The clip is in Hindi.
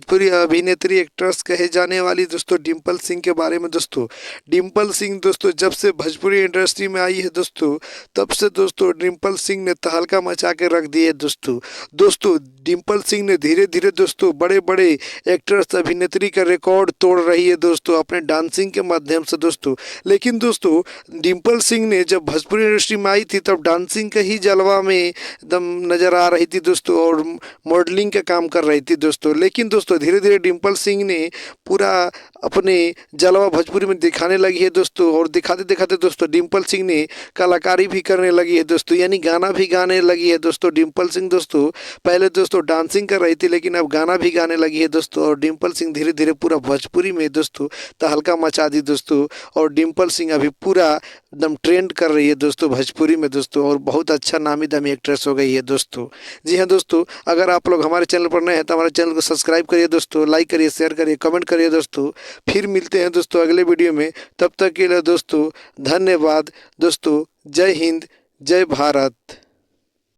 भोजपुरी अभिनेत्री एक्ट्रेस कहे जाने वाली दोस्तों डिम्पल सिंह के बारे में दोस्तों। डिम्पल सिंह दोस्तों जब से भोजपुरी इंडस्ट्री में आई है दोस्तों, तब से दोस्तों डिम्पल सिंह ने तहलका मचा के रख दी है दोस्तों। दोस्तों डिम्पल सिंह ने धीरे धीरे दोस्तों बड़े बड़े एक्ट्रेस अभिनेत्री का रिकॉर्ड तोड़ रही है दोस्तों अपने डांसिंग के माध्यम से दोस्तों। लेकिन दोस्तों डिम्पल सिंह ने जब भोजपुरी इंडस्ट्री में आई थी तब डांसिंग का ही जलवा में एकदम नजर आ रही थी दोस्तों, और मॉडलिंग का काम कर रही थी दोस्तों। लेकिन दोस्तों धीरे धीरे डिम्पल सिंह ने पूरा अपने जलवा भोजपुरी में दिखाने लगी है दोस्तों, और दिखाते दिखाते दोस्तों डिम्पल सिंह ने कलाकारी भी करने लगी है दोस्तों, यानी गाना भी गाने लगी है दोस्तों। डिम्पल सिंह दोस्तों पहले दोस्तों डांसिंग कर रही थी, लेकिन अब गाना भी गाने लगी है दोस्तों, और डिम्पल सिंह धीरे धीरे पूरा भोजपुरी में दोस्तों तहलका मचा दी दोस्तों। और डिम्पल सिंह अभी पूरा एकदम ट्रेंड कर रही है दोस्तों भोजपुरी में दोस्तों, और बहुत अच्छा नामी दामी एक्ट्रेस हो गई है दोस्तों। जी हाँ दोस्तों, अगर आप लोग हमारे चैनल पर नए हैं तो हमारे चैनल को सब्सक्राइब करिए दोस्तों, लाइक करिए, शेयर करिए, कमेंट करिए दोस्तों। फिर मिलते हैं दोस्तों अगले वीडियो में, तब तक के लिए दोस्तों धन्यवाद दोस्तों। जय हिंद, जय भारत।